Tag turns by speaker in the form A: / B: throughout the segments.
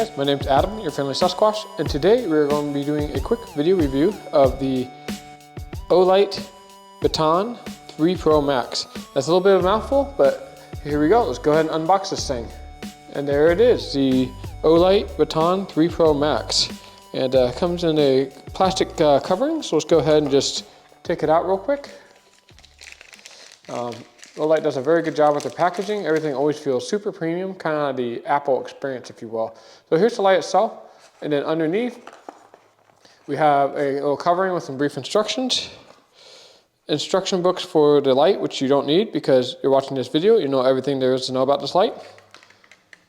A: guys, my name's Adam, your friendly Sasquatch, and today we're going to be doing a quick video review of the Olight Baton 3 Pro Max. That's a little bit of a mouthful, but here we go. Let's go ahead and unbox this thing. And there it is, the Olight Baton 3 Pro Max. And comes in a plastic covering, so let's go ahead and just take it out real quick. Olight does a very good job with their packaging. Everything always feels super premium, kind of the Apple experience, if you will. So here's the light itself, and then underneath we have a little covering with some brief instructions. Instruction books for the light, which you don't need because you're watching this video. You know everything there is to know about this light.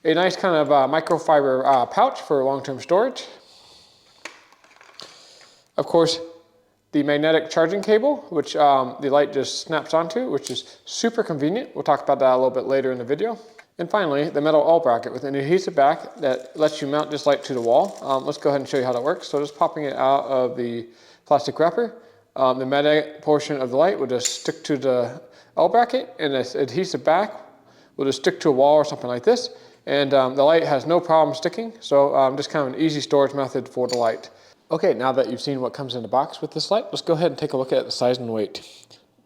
A: A nice kind of microfiber pouch for long-term storage. Of course, the magnetic charging cable, which the light just snaps onto, which is super convenient. We'll talk about that a little bit later in the video. And finally, the metal L bracket with an adhesive back that lets you mount this light to the wall. Let's go ahead and show you how that works. So just popping it out of the plastic wrapper, the magnetic portion of the light will just stick to the L bracket, and this adhesive back will just stick to a wall or something like this. And the light has no problem sticking, so just kind of an easy storage method for the light. Okay, now that you've seen what comes in the box with this light, let's go ahead and take a look at the size and weight.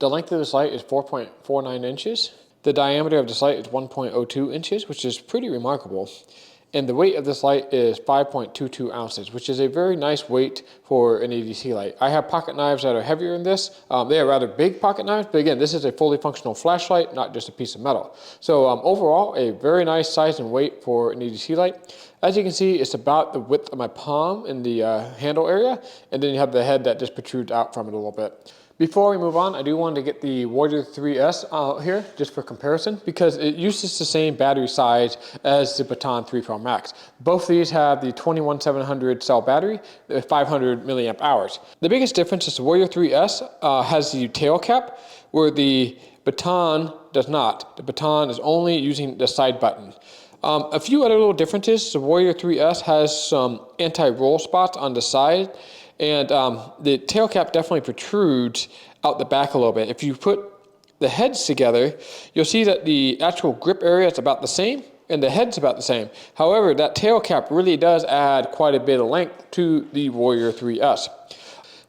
A: The length of this light is 4.49 inches. The diameter of this light is 1.02 inches, which is pretty remarkable. And the weight of this light is 5.22 ounces, which is a very nice weight for an EDC light. I have pocket knives that are heavier than this. They are rather big pocket knives, but again, this is a fully functional flashlight, not just a piece of metal. So overall, a very nice size and weight for an EDC light. As you can see, it's about the width of my palm in the handle area, and then you have the head that just protrudes out from it a little bit. Before we move on, I do want to get the Warrior 3S out here, just for comparison, because it uses the same battery size as the Baton 3 Pro Max. Both these have the 21700 cell battery with 500 milliamp hours. The biggest difference is the Warrior 3S has the tail cap, where the Baton does not. The Baton is only using the side button. A few other little differences. The Warrior 3S has some anti-roll spots on the side, and the tail cap definitely protrudes out the back a little bit. If you put the heads together, you'll see that the actual grip area is about the same and the head's about the same. However, that tail cap really does add quite a bit of length to the Warrior 3S.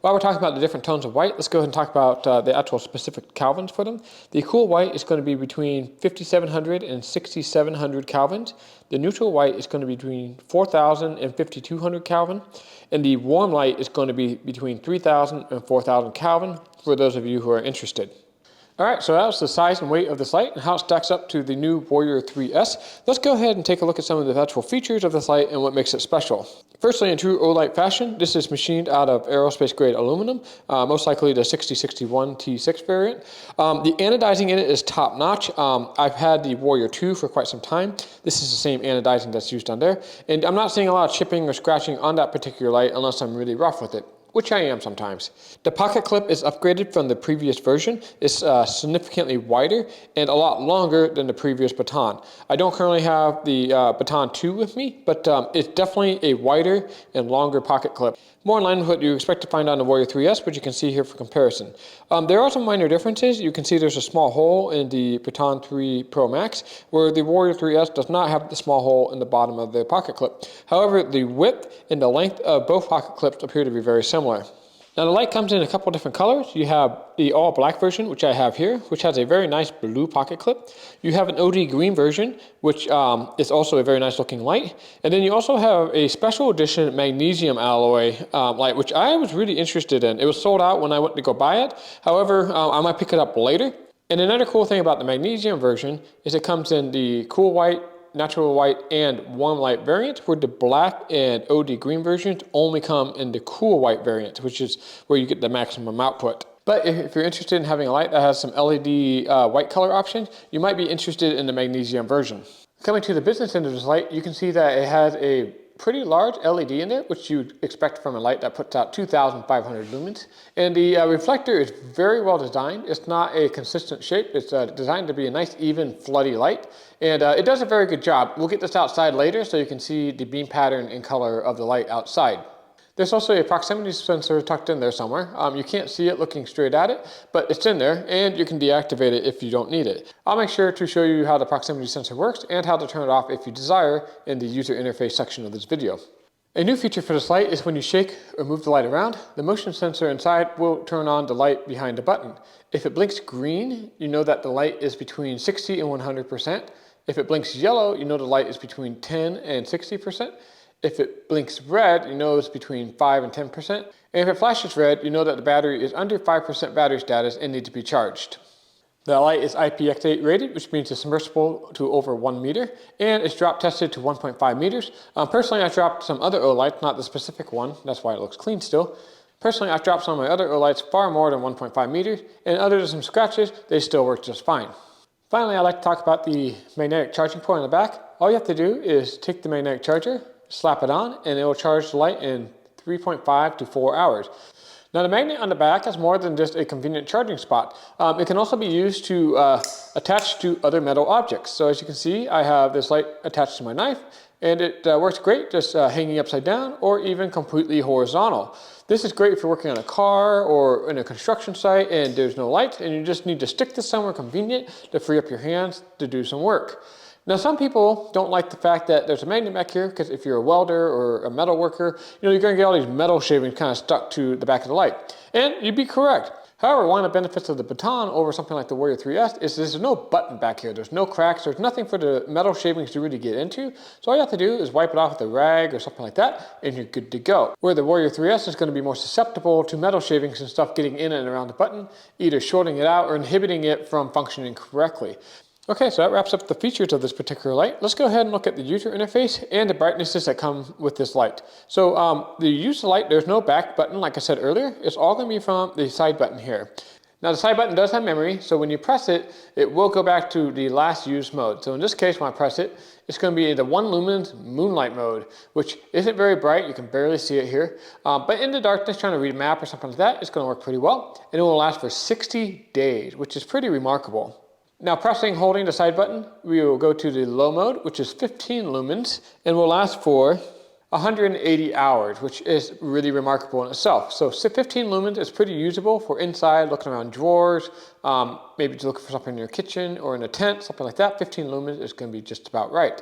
A: While we're talking about the different tones of white, let's go ahead and talk about the actual specific kelvins for them. The cool white is going to be between 5700 and 6700 kelvins. The neutral white is going to be between 4000 and 5200 Kelvin. And the warm light is going to be between 3000 and 4000 Kelvin for those of you who are interested. Alright, so that's the size and weight of this light and how it stacks up to the new Warrior 3S. Let's go ahead and take a look at some of the actual features of this light and what makes it special. Firstly, in true Olight fashion, this is machined out of aerospace grade aluminum, most likely the 6061 T6 variant. The anodizing in it is top notch. I've had the Warrior 2 for quite some time. This is the same anodizing that's used on there. And I'm not seeing a lot of chipping or scratching on that particular light unless I'm really rough with it, which I am sometimes. The pocket clip is upgraded from the previous version. It's significantly wider and a lot longer than the previous Baton. I don't currently have the Baton 2 with me, but it's definitely a wider and longer pocket clip. More in line with what you expect to find on the Warrior 3S, but you can see here for comparison. There are some minor differences. You can see there's a small hole in the Baton 3 Pro Max, where the Warrior 3S does not have the small hole in the bottom of the pocket clip. However, the width and the length of both pocket clips appear to be very similar. Now the light comes in a couple different colors. You have the all black version, which I have here, which has a very nice blue pocket clip. You have an OD green version, which is also a very nice looking light. And then you also have a special edition magnesium alloy light, which I was really interested in. It was sold out when I went to go buy it. However, I might pick it up later. And another cool thing about the magnesium version is it comes in the cool white, natural white, and warm light variant, where the black and OD green versions only come in the cool white variant, which is where you get the maximum output. But if you're interested in having a light that has some LED white color options, you might be interested in the magnesium version. Coming to the business end of this light, you can see that it has a pretty large LED in it, which you'd expect from a light that puts out 2,500 lumens. And the reflector is very well designed. It's not a consistent shape. It's designed to be a nice, even, floody light. And it does a very good job. We'll get this outside later so you can see the beam pattern and color of the light outside. There's also a proximity sensor tucked in there somewhere. You can't see it looking straight at it, but it's in there, and you can deactivate it if you don't need it. I'll make sure to show you how the proximity sensor works and how to turn it off if you desire in the user interface section of this video. A new feature for this light is when you shake or move the light around, the motion sensor inside will turn on the light behind the button. If it blinks green, you know that the light is between 60 and 100%. If it blinks yellow, you know the light is between 10 and 60%. If it blinks red, you know it's between 5 and 10%. And if it flashes red, you know that the battery is under 5% battery status and needs to be charged. The light is IPX8 rated, which means it's submersible to over 1 meter, and it's drop tested to 1.5 meters. Personally, I've dropped some other Olights, not the specific one, that's why it looks clean still. Personally, I've dropped some of my other Olights far more than 1.5 meters, and other than some scratches, they still work just fine. Finally, I'd like to talk about the magnetic charging port on the back. All you have to do is take the magnetic charger, slap it on, and it will charge the light in 3.5 to 4 hours. Now the magnet on the back is more than just a convenient charging spot. It can also be used to attach to other metal objects. So as you can see, I have this light attached to my knife, and it works great just hanging upside down or even completely horizontal. This is great if you're working on a car or in a construction site and there's no light and you just need to stick this somewhere convenient to free up your hands to do some work. Now some people don't like the fact that there's a magnet back here because if you're a welder or a metal worker, you're going to get all these metal shavings kind of stuck to the back of the light. And you'd be correct. However, one of the benefits of the Baton over something like the Warrior 3S is there's no button back here. There's no cracks. There's nothing for the metal shavings to really get into. So all you have to do is wipe it off with a rag or something like that, and you're good to go. Where the Warrior 3S is going to be more susceptible to metal shavings and stuff getting in and around the button, either shorting it out or inhibiting it from functioning correctly. Okay, so that wraps up the features of this particular light. Let's go ahead and look at the user interface and the brightnesses that come with this light. So the use of light, there's no back button like I said earlier. It's all going to be from the side button here. Now the side button does have memory, so when you press it, it will go back to the last used mode. So in this case, when I press it, it's going to be the 1 lumens moonlight mode, which isn't very bright. You can barely see it here. But in the darkness, trying to read a map or something like that, it's going to work pretty well. And it will last for 60 days, which is pretty remarkable. Now pressing, holding the side button, we will go to the low mode, which is 15 lumens, and will last for 180 hours, which is really remarkable in itself. So 15 lumens is pretty usable for inside, looking around drawers, maybe to look for something in your kitchen or in a tent, something like that. 15 lumens is going to be just about right.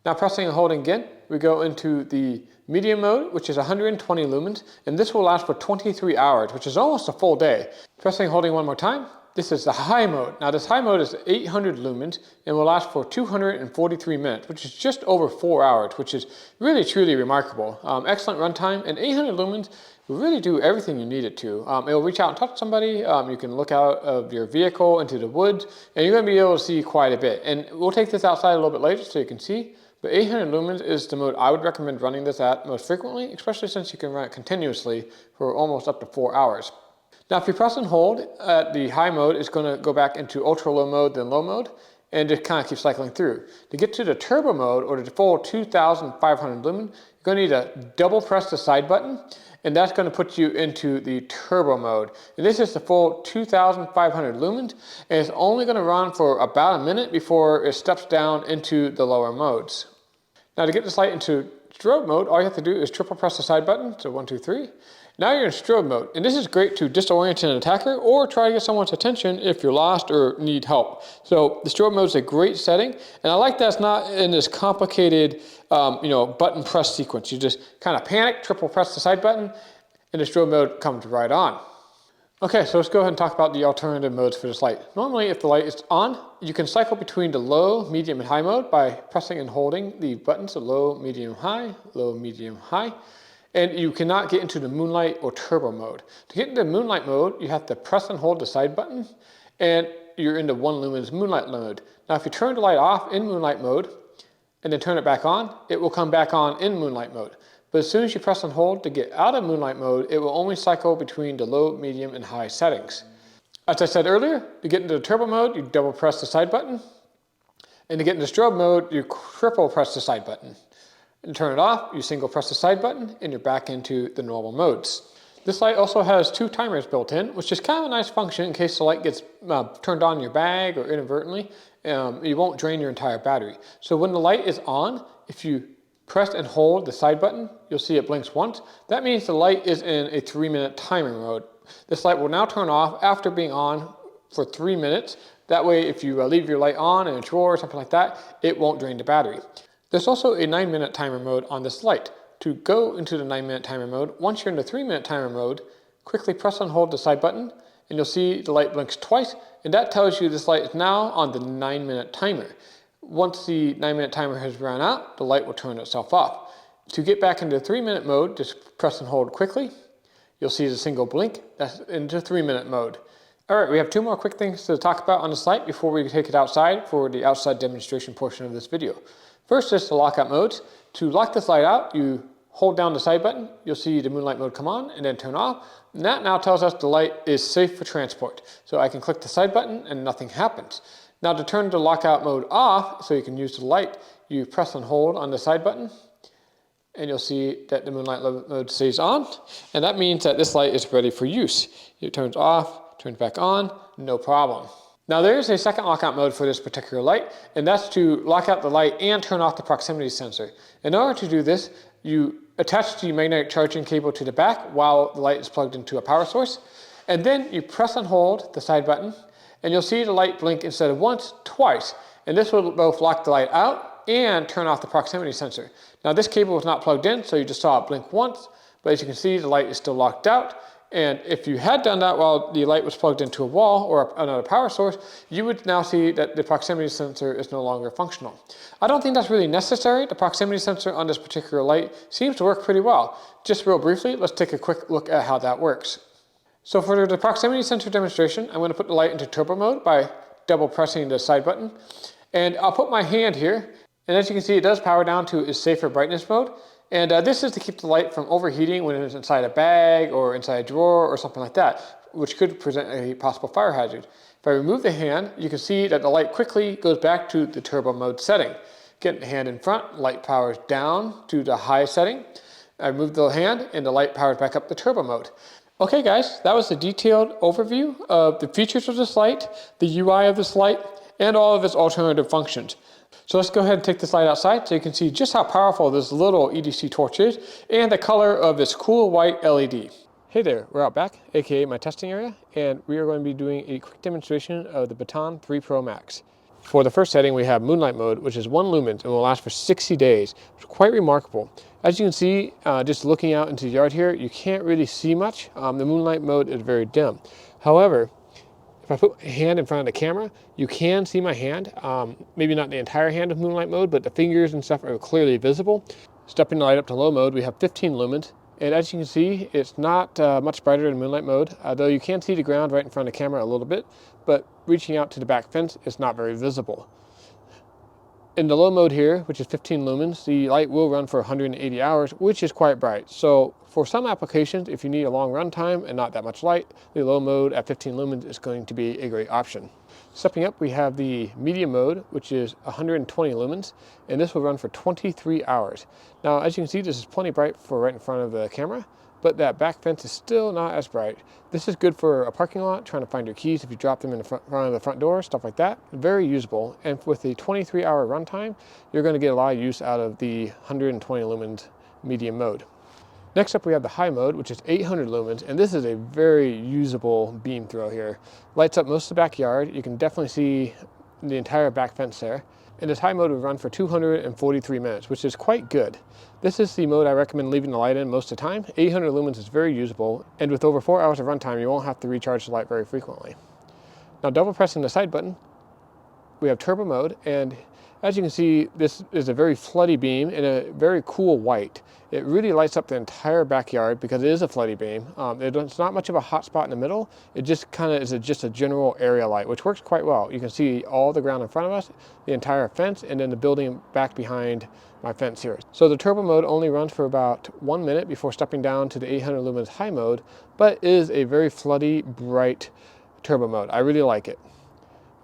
A: Now pressing and holding again, we go into the medium mode, which is 120 lumens, and this will last for 23 hours, which is almost a full day. Pressing and holding one more time. This is the high mode. Now this high mode is 800 lumens and will last for 243 minutes, which is just over 4 hours, which is really truly remarkable. Excellent runtime, and 800 lumens will really do everything you need it to. It will reach out and touch somebody. You can look out of your vehicle into the woods, and you're going to be able to see quite a bit. And we'll take this outside a little bit later so you can see. But 800 lumens is the mode I would recommend running this at most frequently, especially since you can run it continuously for almost up to 4 hours. Now if you press and hold at the high mode, it's going to go back into ultra low mode, then low mode, and just kind of keep cycling through. To get to the turbo mode or the full 2,500 lumen, you're going to need to double press the side button, and that's going to put you into the turbo mode. And this is the full 2,500 lumens, and it's only going to run for about a minute before it steps down into the lower modes. Now to get this light into strobe mode, all you have to do is triple press the side button, so 1, 2, 3. Now you're in strobe mode, and this is great to disorient an attacker or try to get someone's attention if you're lost or need help. So the strobe mode is a great setting, and I like that it's not in this complicated button press sequence. You just kind of panic, triple press the side button, and the strobe mode comes right on. Okay, so let's go ahead and talk about the alternative modes for this light. Normally, if the light is on, you can cycle between the low, medium, and high mode by pressing and holding the buttons, so low, medium, high, low, medium, high. And you cannot get into the moonlight or turbo mode. To get into moonlight mode, you have to press and hold the side button, and you're into 1 lumens moonlight mode. Now if you turn the light off in moonlight mode, and then turn it back on, it will come back on in moonlight mode. But as soon as you press and hold to get out of moonlight mode, it will only cycle between the low, medium, and high settings. As I said earlier, to get into the turbo mode, you double press the side button. And to get into strobe mode, you triple press the side button. And turn it off, you single press the side button, and you're back into the normal modes. This light also has 2 timers built in, which is kind of a nice function in case the light gets turned on in your bag or inadvertently. You won't drain your entire battery. So when the light is on, if you press and hold the side button, you'll see it blinks once. That means the light is in a 3-minute timer mode. This light will now turn off after being on for 3 minutes. That way, if you leave your light on in a drawer or something like that, it won't drain the battery. There's also a 9-minute timer mode on this light. To go into the 9-minute timer mode, once you're in the 3-minute timer mode, quickly press and hold the side button, and you'll see the light blinks twice, and that tells you this light is now on the 9-minute timer. Once the 9-minute timer has run out, the light will turn itself off. To get back into the 3-minute mode, just press and hold quickly. You'll see the single blink. That's into 3-minute mode. All right, we have 2 more quick things to talk about on this light before we take it outside for the outside demonstration portion of this video. First is the lockout modes. To lock this light out, you hold down the side button. You'll see the moonlight mode come on and then turn off. And that now tells us the light is safe for transport. So I can click the side button and nothing happens. Now to turn the lockout mode off, so you can use the light, you press and hold on the side button, and you'll see that the moonlight mode stays on, and that means that this light is ready for use. It turns off, turns back on, no problem. Now there is a second lockout mode for this particular light, and that's to lock out the light and turn off the proximity sensor. In order to do this, you attach the magnetic charging cable to the back while the light is plugged into a power source, and then you press and hold the side button, and you'll see the light blink instead of once, twice. And this will both lock the light out and turn off the proximity sensor. Now this cable was not plugged in, so you just saw it blink once, but as you can see, the light is still locked out. And if you had done that while the light was plugged into a wall or another power source, you would now see that the proximity sensor is no longer functional. I don't think that's really necessary. The proximity sensor on this particular light seems to work pretty well. Just real briefly, let's take a quick look at how that works. So for the proximity sensor demonstration, I'm going to put the light into turbo mode by double pressing the side button. And I'll put my hand here, and as you can see, it does power down to its safer brightness mode. And this is to keep the light from overheating when it's inside a bag or inside a drawer or something like that, which could present a possible fire hazard. If I remove the hand, you can see that the light quickly goes back to the turbo mode setting. Get the hand in front, light powers down to the high setting. I remove the hand and the light powers back up the turbo mode. Okay guys, that was the detailed overview of the features of this light, the UI of this light, and all of its alternative functions. So let's go ahead and take this light outside so you can see just how powerful this little EDC torch is and the color of this cool white LED. Hey there, we're out back, aka my testing area, and we are going to be doing a quick demonstration of the Baton 3 Pro Max. For the first setting, we have moonlight mode, which is 1 lumens and will last for 60 days. It's quite remarkable. As you can see, just looking out into the yard here, you can't really see much. The moonlight mode is very dim. However, if I put my hand in front of the camera, you can see my hand. Maybe not the entire hand of moonlight mode, but the fingers and stuff are clearly visible. Stepping the light up to low mode, we have 15 lumens. And as you can see, it's not much brighter in moonlight mode, though you can see the ground right in front of the camera a little bit, but reaching out to the back fence, it's not very visible. In the low mode here, which is 15 lumens, the light will run for 180 hours, which is quite bright. So for some applications, if you need a long run time and not that much light, the low mode at 15 lumens is going to be a great option. Stepping up, we have the medium mode, which is 120 lumens, and this will run for 23 hours. Now, as you can see, this is plenty bright for right in front of the camera, but that back fence is still not as bright. This is good for a parking lot, trying to find your keys if you drop them in the front of the front door, stuff like that. Very usable, and with the 23-hour runtime, you're going to get a lot of use out of the 120 lumens medium mode. Next up, we have the high mode, which is 800 lumens, and this is a very usable beam throw here. Lights up most of the backyard. You can definitely see the entire back fence there. And this high mode will run for 243 minutes, which is quite good. This is the mode I recommend leaving the light in most of the time. 800 lumens is very usable, and with over 4 hours of runtime, you won't have to recharge the light very frequently. Now, double pressing the side button, we have turbo mode, and as you can see, this is a very floody beam in a very cool white. It really lights up the entire backyard because it is a floody beam. It's not much of a hot spot in the middle. It just kind of is just a general area light, which works quite well. You can see all the ground in front of us, the entire fence, and then the building back behind my fence here. So the turbo mode only runs for about 1 minute before stepping down to the 800 lumens high mode, but is a very floody, bright turbo mode. I really like it.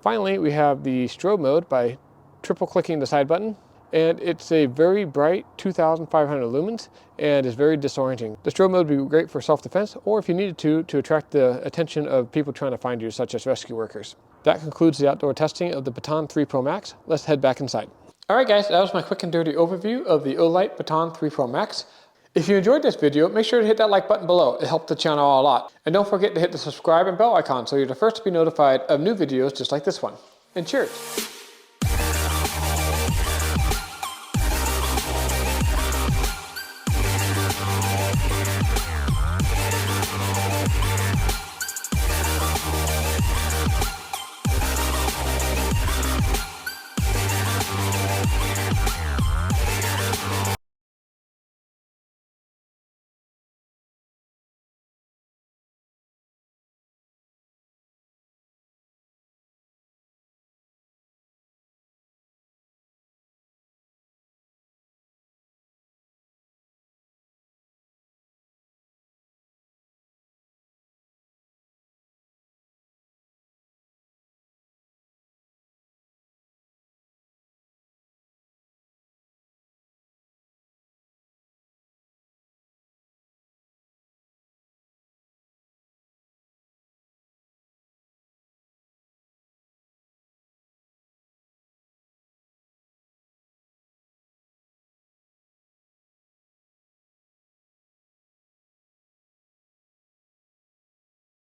A: Finally, we have the strobe mode by triple clicking the side button, and it's a very bright 2,500 lumens and is very disorienting. The strobe mode would be great for self-defense, or if you needed to attract the attention of people trying to find you, such as rescue workers. That concludes the outdoor testing of the Baton 3 Pro Max. Let's head back inside. Alright guys, that was my quick and dirty overview of the Olight Baton 3 Pro Max. If you enjoyed this video, make sure to hit that like button below. It helped the channel out a lot. And don't forget to hit the subscribe and bell icon so you're the first to be notified of new videos just like this one. And cheers!